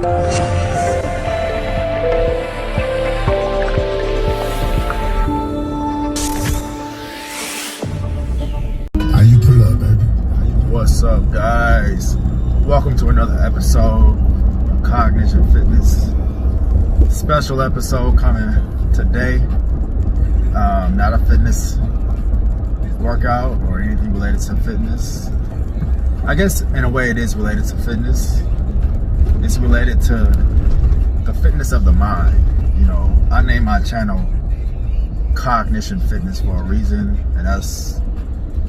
What's up, guys? Welcome to another episode of Cognition Fitness. Special episode coming today. Not a fitness workout or anything related to fitness. I guess in a way it is related to fitness. It's related to the fitness of the mind. You know, I named my channel Cognition Fitness for a reason, and that's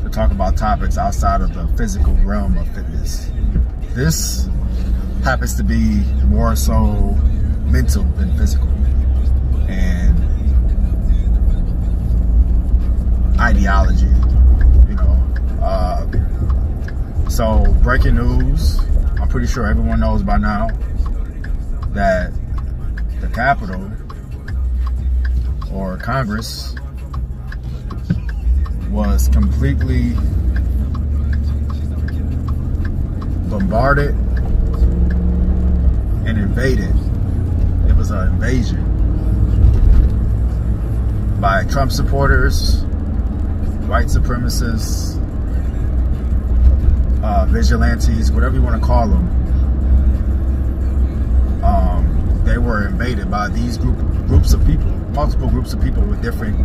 to talk about topics outside of the physical realm of fitness. This happens to be more so mental than physical, and ideology, you know. So breaking news, I'm pretty sure everyone knows by now that the Capitol or Congress was completely bombarded and invaded. It was an invasion by Trump supporters, white supremacists, vigilantes, whatever you want to call them. They were invaded by these groups of people, multiple groups of people with different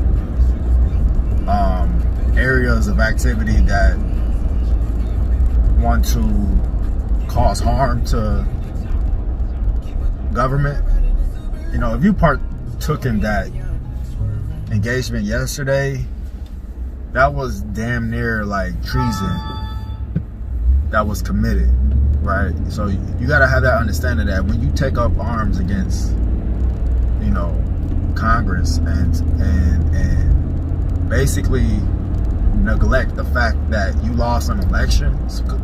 areas of activity that want to cause harm to government. You know, if you partook in that engagement yesterday, that was damn near like treason that was committed, right? So you got to have that understanding that when you take up arms against, you know, Congress and basically neglect the fact that you lost an election.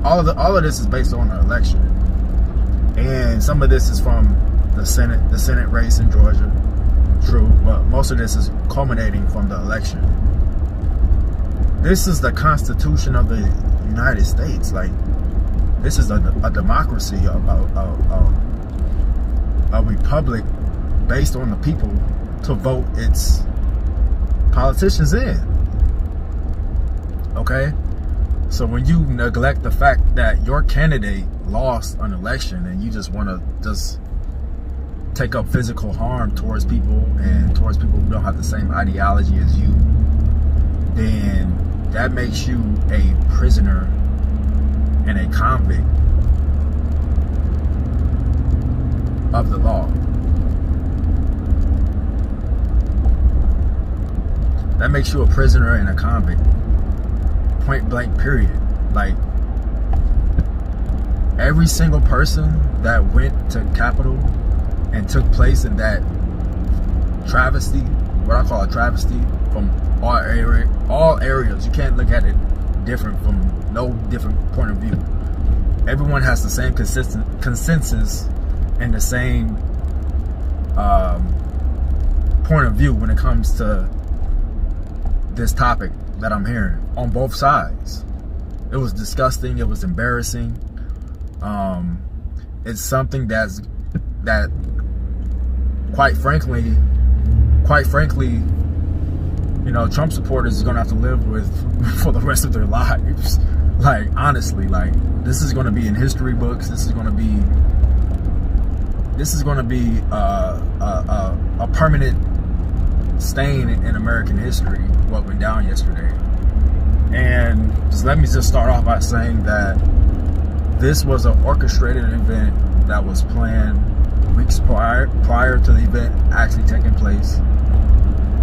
All of this is based on an election, and some of this is from the Senate race in Georgia, true, but most of this is culminating from the election. This is the Constitution of the United States. Like, this is a democracy, a republic based on the people to vote its politicians in. Okay? So when you neglect the fact that your candidate lost an election and you just want to just take up physical harm towards people and towards people who don't have the same ideology as you, then that makes you a prisoner and a convict of the law. That makes you a prisoner and a convict. Point blank, period. Like, every single person that went to Capitol and took place in that travesty, what I call a travesty, from all areas. You can't look at it different from no different point of view. Everyone has the same consensus and the same point of view when it comes to this topic that I'm hearing on both sides. It was disgusting. It was embarrassing. It's something that quite frankly, you know, Trump supporters are gonna have to live with for the rest of their lives. Like, honestly, like, this is gonna be in history books. This is gonna be a permanent stain in American history, what went down yesterday. And let me start off by saying that this was an orchestrated event that was planned weeks prior to the event actually taking place.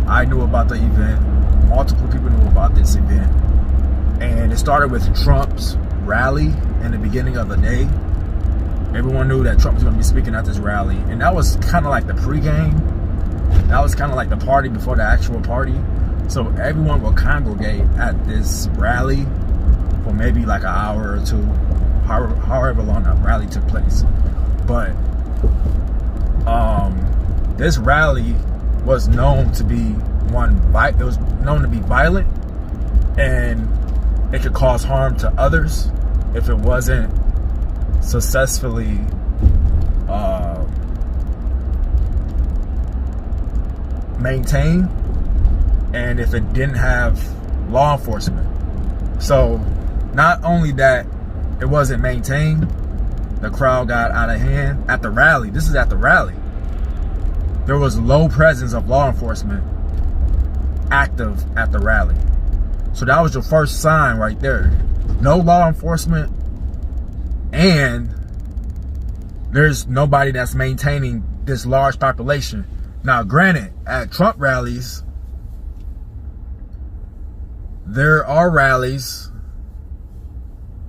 I knew about the event. Multiple people knew about this event. And it started with Trump's rally in the beginning of the day. Everyone knew that Trump was going to be speaking at this rally. And that was kind of like the pregame. That was kind of like the party before the actual party. So everyone will congregate at this rally for maybe like an hour or two, however long that rally took place. But this rally was known to be violent, and it could cause harm to others if it wasn't successfully maintained, and if it didn't have law enforcement. So not only that it wasn't maintained, the crowd got out of hand at the rally. This is at the rally. There was low presence of law enforcement active at the rally. So that was your first sign right there. No law enforcement, and there's nobody that's maintaining this large population. Now, granted, at Trump rallies, there are rallies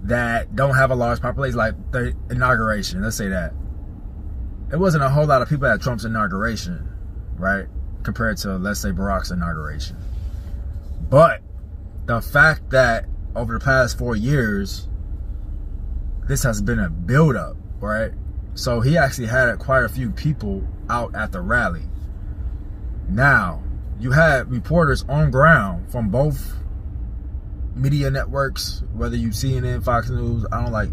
that don't have a large population, like the inauguration. Let's say that. It wasn't a whole lot of people at Trump's inauguration, right? Compared to, let's say, Barack's inauguration. But the fact that over the past 4 years, this has been a buildup, right? So he actually had quite a few people out at the rally. Now, you had reporters on ground from both media networks, whether you CNN, Fox News, I don't like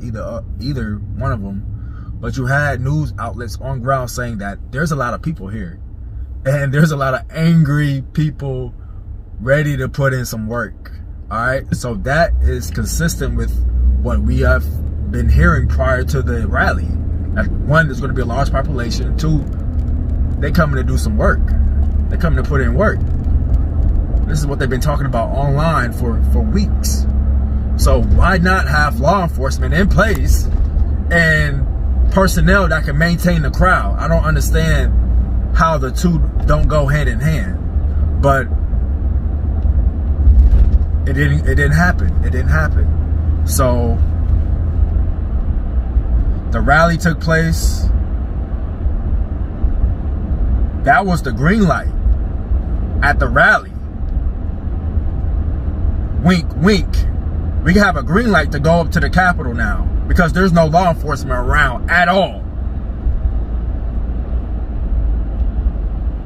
either one of them, but you had news outlets on ground saying that there's a lot of people here, and there's a lot of angry people ready to put in some work. All right, so that is consistent with what we have been hearing prior to the rally. That one, there's going to be a large population. Two, they coming to do some work. They're coming to put in work. This is what they've been talking about online for weeks. So why not have law enforcement in place and personnel that can maintain the crowd? I don't understand how the two don't go hand in hand. But it didn't happen. It didn't happen. So the rally took place. That was the green light at the rally. Wink, wink. We have a green light to go up to the Capitol now because there's no law enforcement around at all.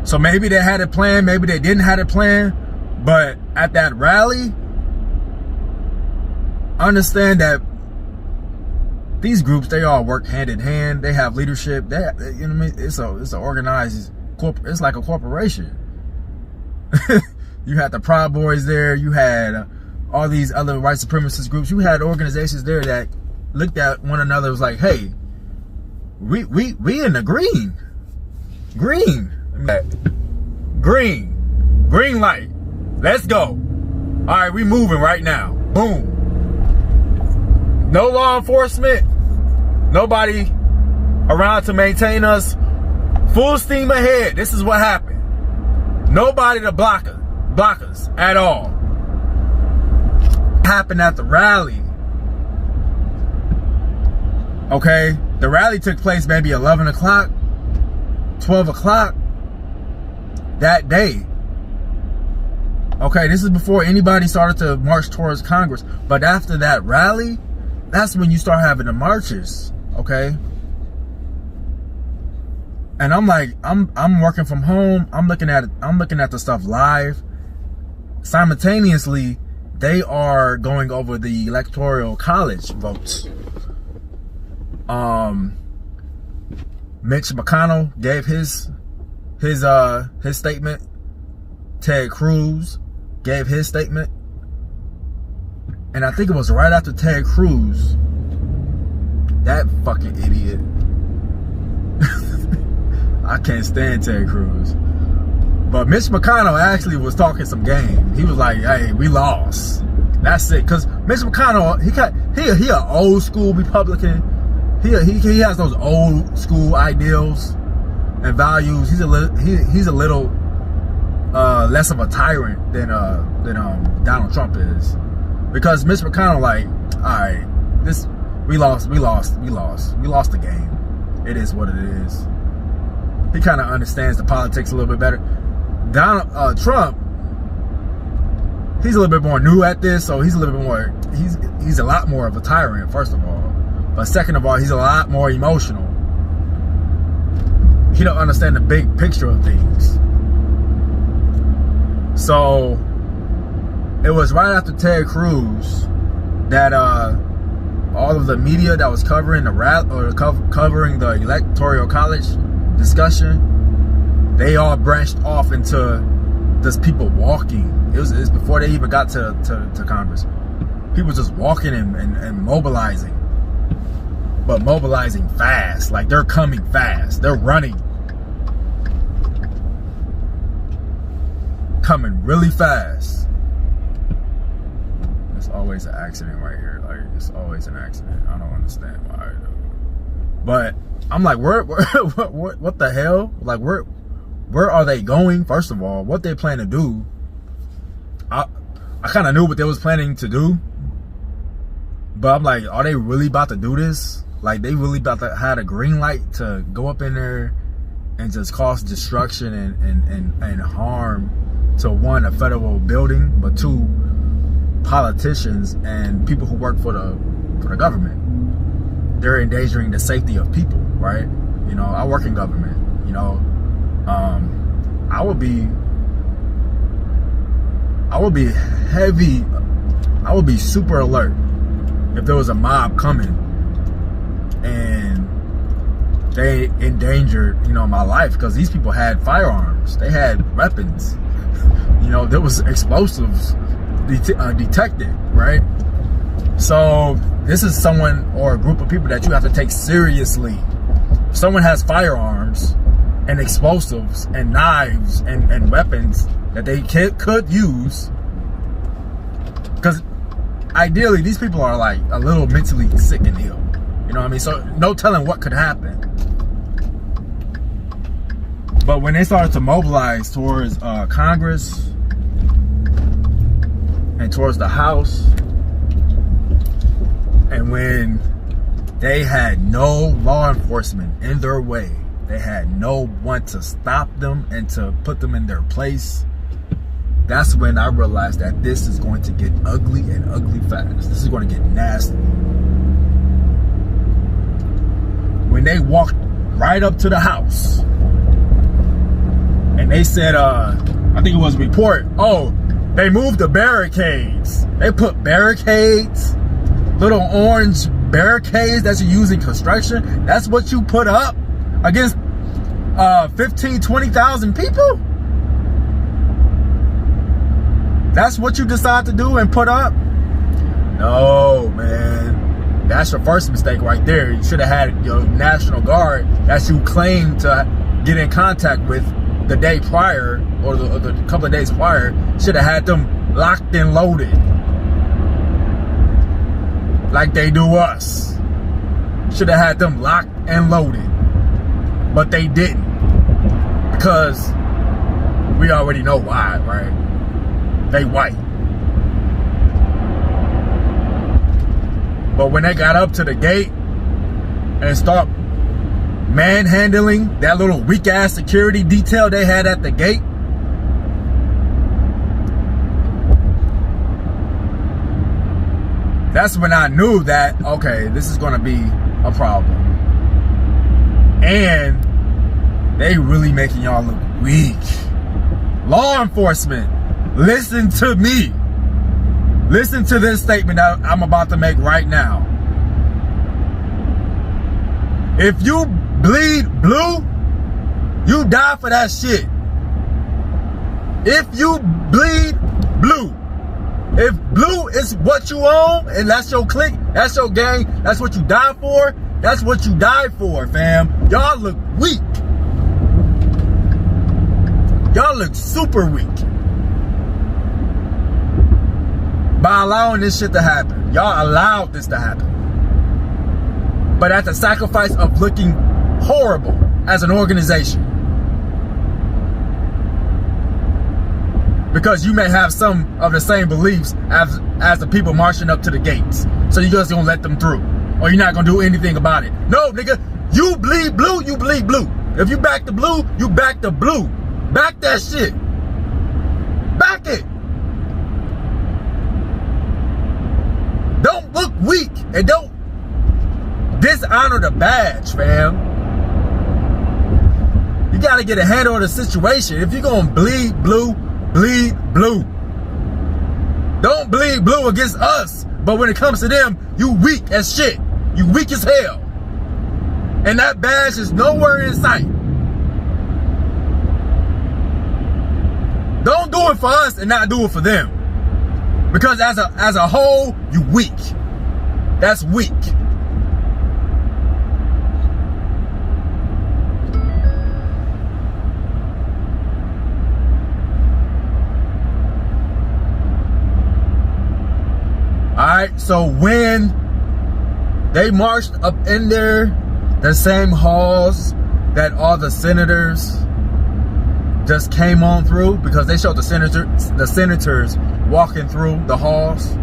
So maybe they had it planned, maybe they didn't have it planned, but at that rally, understand that these groups, they all work hand in hand. They have leadership. You know what I mean? It's an organized it's like a corporation. You had the Proud Boys there. You had all these other white supremacist groups. You had organizations there that looked at one another. Was like, hey, we in the green, green light. Let's go. All right, we moving right now. Boom. No law enforcement. Nobody around to maintain us. Full steam ahead. This is what happened. Nobody to block us at all. Happened at the rally. Okay, the rally took place maybe 11 o'clock, 12 o'clock that day. Okay, this is before anybody started to march towards Congress. But after that rally, that's when you start having the marches. Okay. And I'm like, I'm working from home. I'm looking at the stuff live. Simultaneously, they are going over the electoral college votes. Mitch McConnell gave his statement. Ted Cruz gave his statement. And I think it was right after Ted Cruz, that fucking idiot. I can't stand Ted Cruz. But Mitch McConnell actually was talking some game. He was like, hey, we lost. That's it. Because Mitch McConnell, he an old school Republican. He has those old school ideals and values. He's a little less of a tyrant than Donald Trump is. Because Mitch McConnell, like, all right, we lost the game. It is what it is. He kind of understands the politics a little bit better. Donald Trump, he's a little bit more new at this, so he's a little bit more. He's a lot more of a tyrant, first of all. But second of all, he's a lot more emotional. He don't understand the big picture of things. So it was right after Ted Cruz that all of the media that was covering the covering the electoral college discussion, they all branched off into just people walking. It was before they even got to Congress. People just walking and mobilizing. But mobilizing fast. Like, they're coming fast. They're running. Coming really fast. There's always an accident right here. Like, it's always an accident. I don't understand why. But I'm like, what the hell? Like, where are they going? First of all, what they plan to do? I kind of knew what they was planning to do. But I'm like, are they really about to do this? Like, they really about to have a green light to go up in there and just cause destruction and harm to, one, a federal building, but two, politicians and people who work for the government. They're endangering the safety of people, right? You know, I work in government. You know, I would be super alert if there was a mob coming and they endangered, you know, my life, because these people had firearms, they had weapons, you know, there was explosives detected, right? So this is someone or a group of people that you have to take seriously. If someone has firearms and explosives and knives and weapons that they could use, because ideally these people are like a little mentally sick and ill. You know what I mean? So no telling what could happen. But when they started to mobilize towards Congress and towards the House, and when they had no law enforcement in their way, they had no one to stop them and to put them in their place, that's when I realized that this is going to get ugly and ugly fast. This is going to get nasty. When they walked right up to the house and they said, I think it was a report, oh, they moved the barricades. They put barricades, little orange barricades that you use in construction. That's what you put up against 15, 20,000 people? That's what you decide to do and put up? No, man. That's your first mistake right there. You should have had your National Guard that you claimed to get in contact with the day prior or the couple of days prior. Should have had them locked and loaded like they do us. Should have had them locked and loaded. But they didn't, because we already know why, right? They white. But when they got up to the gate and start manhandling that little weak ass security detail they had at the gate, that's when I knew that, okay, this is gonna be a problem. And they really making y'all look weak. Law enforcement, listen to me. Listen to this statement that I'm about to make right now. If you bleed blue, you die for that shit. If you bleed blue, if blue is what you own and that's your clique, that's your gang, that's what you die for, that's what you die for, fam. Y'all look weak. Y'all look super weak by allowing this shit to happen. Y'all allowed this to happen, but at the sacrifice of looking horrible as an organization, because you may have some of the same beliefs as the people marching up to the gates, so you just gonna let them through, or you're not gonna do anything about it. No, nigga, you bleed blue, you bleed blue. If you back the blue, you back the blue. Back that shit. Back it. Don't look weak and don't dishonor the badge, fam. You gotta get a handle on the situation. If you're gonna bleed blue, bleed blue. Don't bleed blue against us. But when it comes to them, you weak as shit. You weak as hell. And that badge is nowhere in sight. Don't do it for us and not do it for them. Because as a whole, you weak. That's weak. Alright, so when they marched up in there, the same halls that all the senators just came on through, because they showed the senators walking through the halls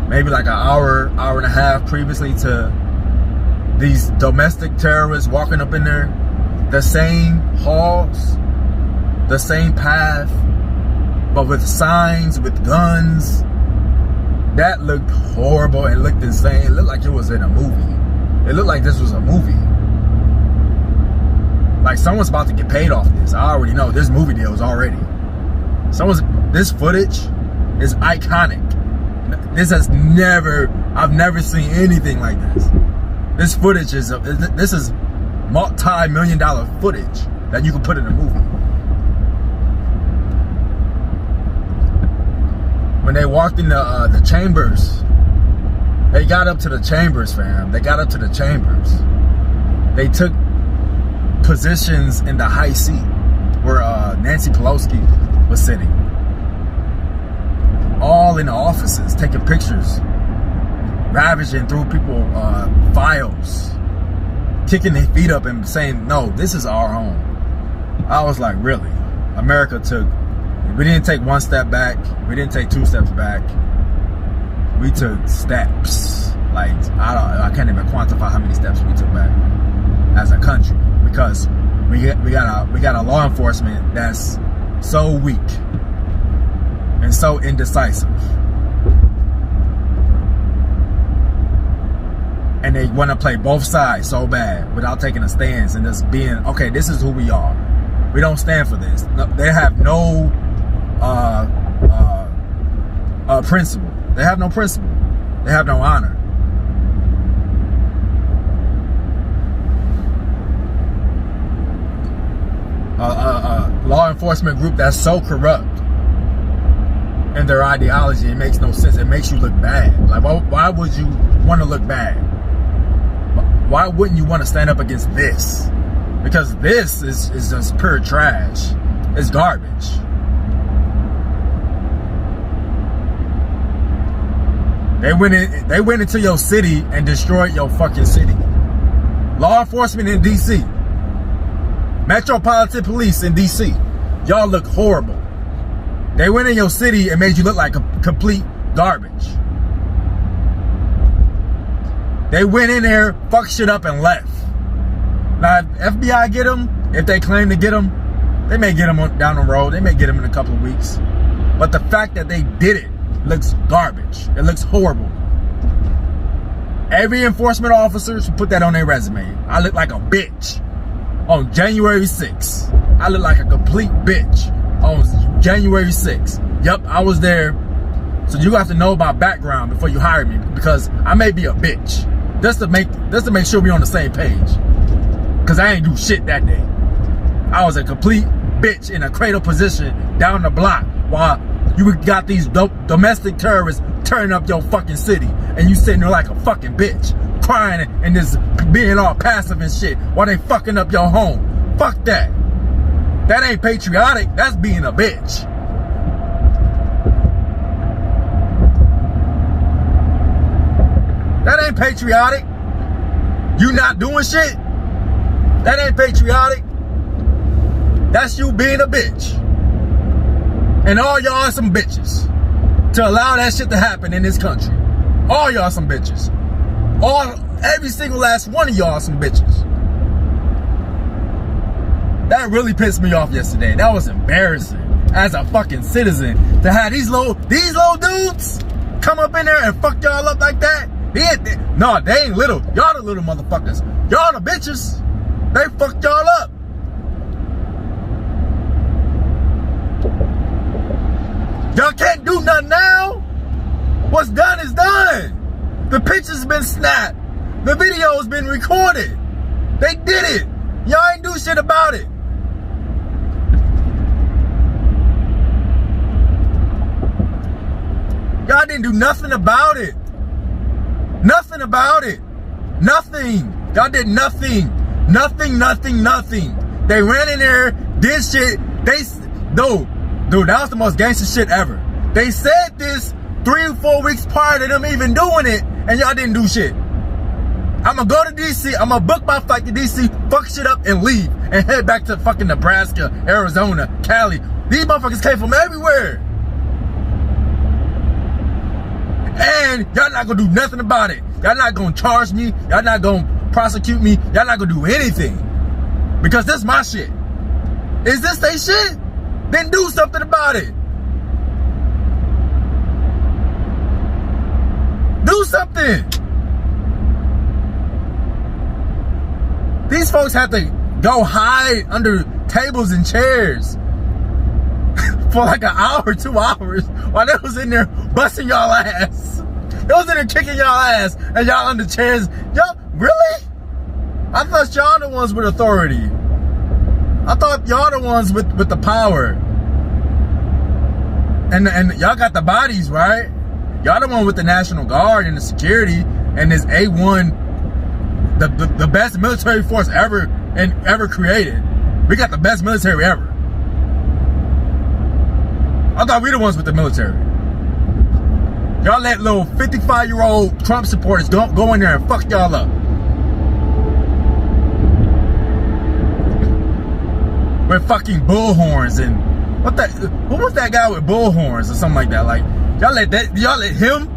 maybe like an hour and a half previously to these domestic terrorists walking up in there. The same halls, the same path, but with signs, with guns. That looked horrible and looked insane. It looked like it was in a movie. It looked like this was a movie. Like someone's about to get paid off this. I already know. There's movie deals already. This footage is iconic. I've never seen anything like this. This footage is multi-million-dollar footage that you can put in a movie. When they walked in the chambers, they got up to the chambers, fam. They got up to the chambers. They took positions in the high seat where Nancy Pelosi was sitting. All in the offices, taking pictures, ravaging through people files, kicking their feet up and saying, no, this is our home. I was like, really? We didn't take one step back. We didn't take two steps back. We took steps. Like, I can't even quantify how many steps we took back as a country, because we got a law enforcement that's so weak and so indecisive. And they want to play both sides so bad without taking a stance and just being, okay, this is who we are. We don't stand for this. No, they have no principle. They have no principle. They have no honor. Law enforcement group that's so corrupt in their ideology, it makes no sense. It makes you look bad. Like, why would you want to look bad? Why wouldn't you want to stand up against this? Because this is just pure trash. It's garbage. They went into your city and destroyed your fucking city. Law enforcement in DC. Metropolitan Police in DC. Y'all look horrible. They went in your city and made you look like a complete garbage. They went in there, fucked shit up and left. Now, if FBI get them, if they claim to get them, they may get them down the road. They may get them in a couple of weeks. But the fact that they did it looks garbage. It looks horrible. Every enforcement officer should put that on their resume. I look like a bitch on January 6th. I look like a complete bitch on January 6th. Yep, I was there. So you have to know my background before you hire me, because I may be a bitch. Just to make sure we're on the same page. Because I ain't do shit that day. I was a complete bitch in a cradle position down the block while you got these domestic terrorists turning up your fucking city, and you sitting there like a fucking bitch, crying and just being all passive and shit while they fucking up your home. Fuck that. That ain't patriotic. That's being a bitch. That ain't patriotic. You not doing shit? That ain't patriotic. That's you being a bitch. And all y'all are some bitches to allow that shit to happen in this country. All y'all some bitches. Every single last one of y'all are some bitches. That really pissed me off yesterday. That was embarrassing as a fucking citizen to have these little dudes come up in there and fuck y'all up like that. No, they ain't little. Y'all the little motherfuckers. Y'all the bitches. They fucked y'all up. Y'all can't do nothing now. What's done is done. The picture's been snapped. The video's been recorded. They did it. Y'all ain't do shit about it. Y'all didn't do nothing about it. Nothing about it. Nothing. Y'all did nothing. Nothing. They ran in there, did shit. Dude, that was the most gangster shit ever. They said this 3 or 4 weeks prior to them even doing it, and y'all didn't do shit. I'm gonna go to DC, I'm gonna book my flight to DC, fuck shit up and leave, and head back to fucking Nebraska, Arizona, Cali. These motherfuckers came from everywhere. And y'all not gonna do nothing about it. Y'all not gonna charge me, y'all not gonna prosecute me, y'all not gonna do anything. Because this is my shit. Is this they shit? Then do something about it. Do something. These folks have to go hide under tables and chairs for like an hour, 2 hours, while they was in there busting y'all ass. They was in there kicking y'all ass, and y'all under chairs. Y'all, really? I thought y'all the ones with authority. I thought y'all the ones with the power. And y'all got the bodies, right? Y'all the one with the National Guard and the security and this A1, the best military force ever created. We got the best military ever. I thought we the ones with the military. Y'all let little 55-year-old Trump supporters go in there and fuck y'all up. With fucking bullhorns and what was that guy with bullhorns or something like that? Like y'all let him,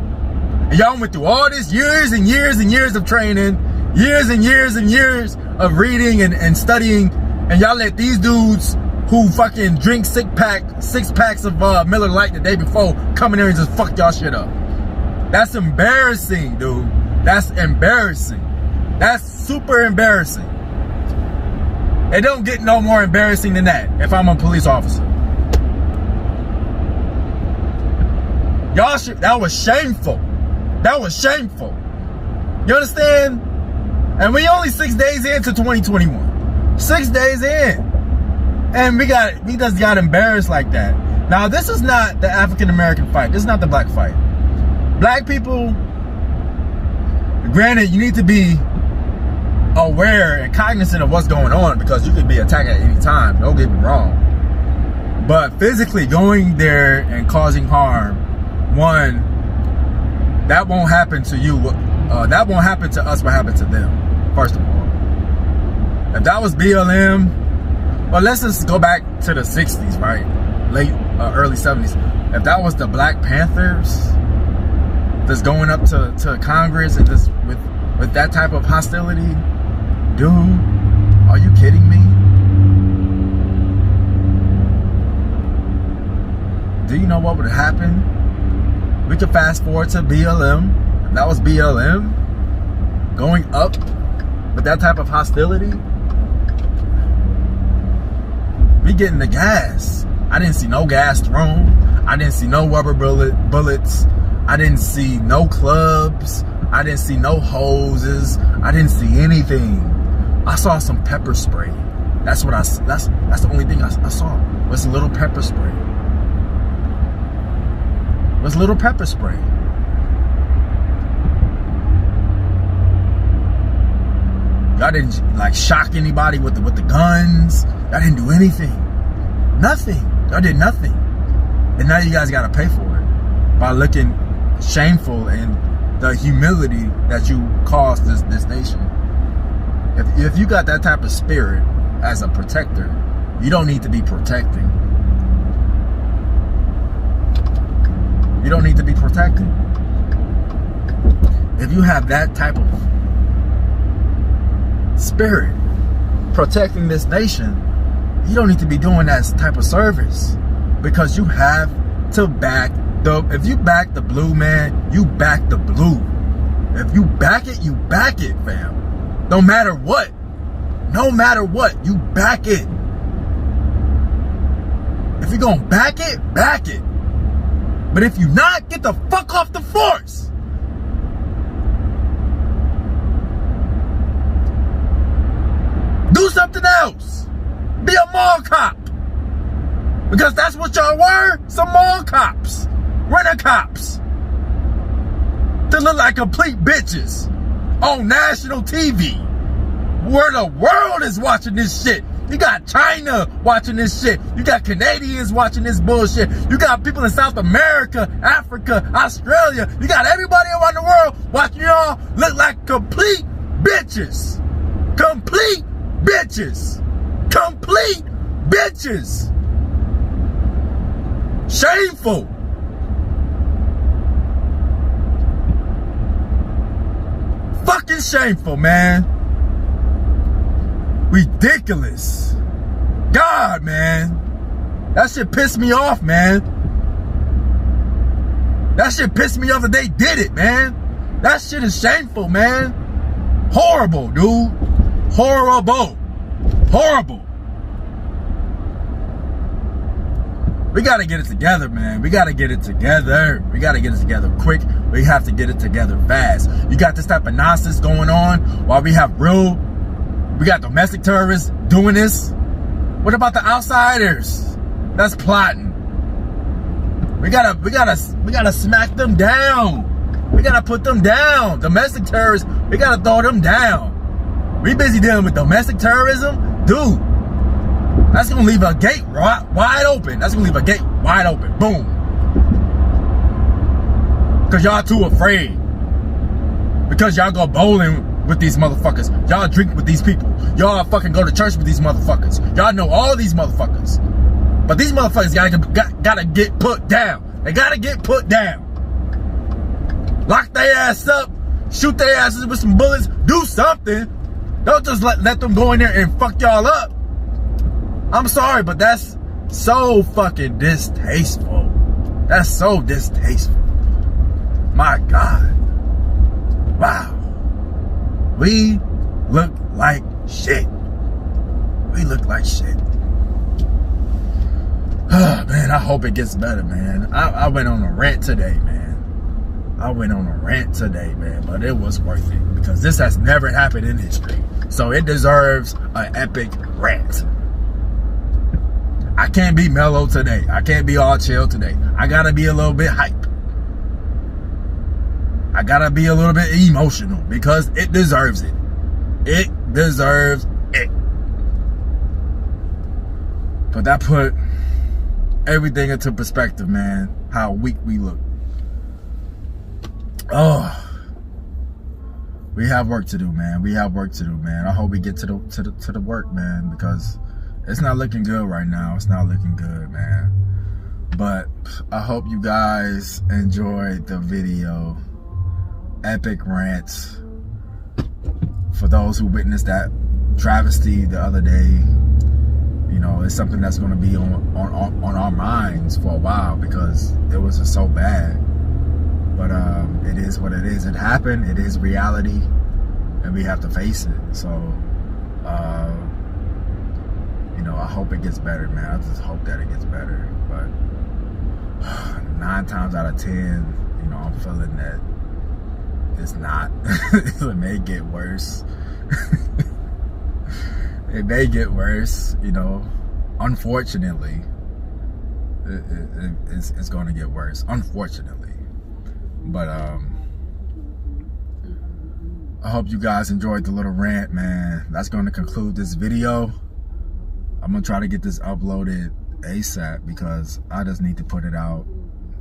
and y'all went through all this years and years and years of training, years and years and years of reading and studying, and y'all let these dudes who fucking drink 6 packs of Miller Lite the day before come in there and just fuck y'all shit up. That's embarrassing, dude. That's embarrassing. That's super embarrassing. It don't get no more embarrassing than that if I'm a police officer. Y'all should, that was shameful. That was shameful. You understand? And we only 6 days into 2021. 6 days in. And we just got embarrassed like that. Now, this is not the African American fight. This is not the black fight. Black people, granted, you need to be aware and cognizant of what's going on because you could be attacked at any time. Don't get me wrong. But physically going there and causing harm, one, that won't happen to you. That won't happen to us what happened to them, first of all. If that was BLM, well, let's just go back to the 60s, right? Early 70s. If that was the Black Panthers that's going up to Congress and just with that type of hostility, dude, are you kidding me? Do you know what would happen? We could fast forward to BLM. If that was BLM going up with that type of hostility, we getting the gas. I didn't see no gas thrown. I didn't see no rubber bullets. I didn't see no clubs. I didn't see no hoses. I didn't see anything. I saw some pepper spray. That's what that's the only thing I saw. Was a little pepper spray. Was a little pepper spray. Y'all didn't like shock anybody with the guns. Y'all didn't do anything. Nothing. Y'all did nothing. And now you guys gotta pay for it by looking shameful and the humility that you caused this nation. If you got that type of spirit as a protector, you don't need to be protecting. You don't need to be protecting. If you have that type of spirit protecting this nation, you don't need to be doing that type of service, because you have to back if you back the blue, man, you back the blue. If you back it, fam. No matter what. No matter what, you back it. If you're gonna back it, back it. But if you not, get the fuck off the force. Do something else. Be a mall cop. Because that's what y'all were, some mall cops. Rent-a cops. to look like complete bitches on national TV, where the world is watching this shit. You got China watching this shit. You got Canadians watching this bullshit. You got people in South America, Africa, Australia. You got everybody around the world watching y'all look like complete bitches. Complete bitches. Complete bitches. Shameful. Fucking shameful, man. Ridiculous. God, man. That shit pissed me off, man. That shit pissed me off that they did it, man. That shit is shameful, man. Horrible, dude. Horrible. Horrible. We gotta get it together, man. We gotta get it together. We gotta get it together quick. We have to get it together fast. You got this type of nonsense going on while we got domestic terrorists doing this. What about the outsiders that's plotting? We gotta smack them down. We gotta put them down. Domestic terrorists, we gotta throw them down. We busy dealing with domestic terrorism, dude. That's gonna leave a gate wide open. That's gonna leave a gate wide open. Boom. Cause y'all too afraid. Because y'all go bowling with these motherfuckers. Y'all drink with these people. Y'all fucking go to church with these motherfuckers. Y'all know all these motherfuckers. But these motherfuckers gotta get put down. They gotta get put down. Lock their ass up. Shoot their asses with some bullets. Do something. Don't just let them go in there and fuck y'all up. I'm sorry, but that's so fucking distasteful. That's so distasteful. My God. Wow. We look like shit. We look like shit. Oh, man, I hope it gets better, man. I went on a rant today, man. I went on a rant today, man, but it was worth it because this has never happened in history. So it deserves an epic rant. I can't be mellow today. I can't be all chill today. I gotta be a little bit hype. I gotta be a little bit emotional because it deserves it. It deserves it. But that put everything into perspective, man. How weak we look. Oh, we have work to do, man. We have work to do, man. I hope we get to the work, man, because it's not looking good right now. It's not looking good, man. But I hope you guys enjoyed the video. Epic rants. For those who witnessed that travesty the other day, you know, it's something that's going to be on our minds for a while because it was just so bad. But it is what it is. It happened. It is reality, and we have to face it. So, you know, I hope it gets better, man. I just hope that it gets better. But 9 times out of 10, you know, I'm feeling that it's not. It may get worse. It may get worse, you know. Unfortunately, it's going to get worse. Unfortunately. But I hope you guys enjoyed the little rant, man. That's going to conclude this video. I'm going to try to get this uploaded ASAP because I just need to put it out.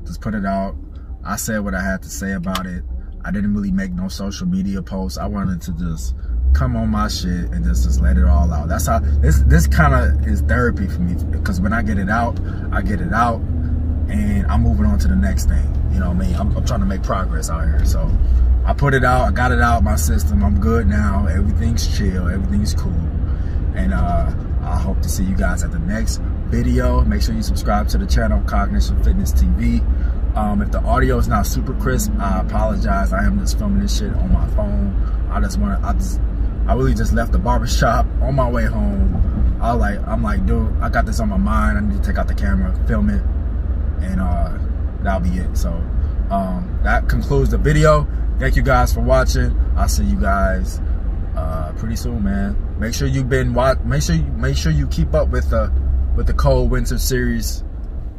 Just put it out. I said what I had to say about it. I didn't really make no social media posts. I wanted to just come on my shit and just let it all out. That's how this kind of is therapy for me, because when I get it out, and I'm moving on to the next thing. You know what I mean? I'm trying to make progress out here. So I put it out. I got it out my system. I'm good now. Everything's chill. Everything's cool. And I hope to see you guys at the next video. Make sure you subscribe to the channel, Cognition Fitness TV. If the audio is not super crisp, I apologize. I am just filming this shit on my phone. I really just left the barbershop on my way home. I'm like, dude, I got this on my mind. I need to take out the camera, film it, and that'll be it. So that concludes the video. Thank you guys for watching. I'll see you guys pretty soon, man. Make sure you keep up with the cold winter series.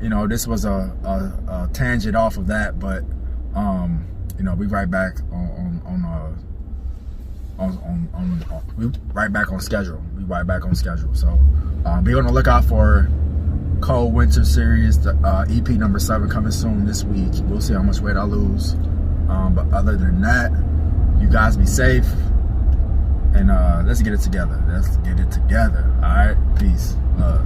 You know, this was a tangent off of that, but you know, we right back we right back on schedule. We right back on schedule. So be on the lookout for Cold Winter Series, the EP number 7 coming soon this week. We'll see how much weight I lose. But other than that, you guys be safe, and let's get it together. Let's get it together. All right, peace, love.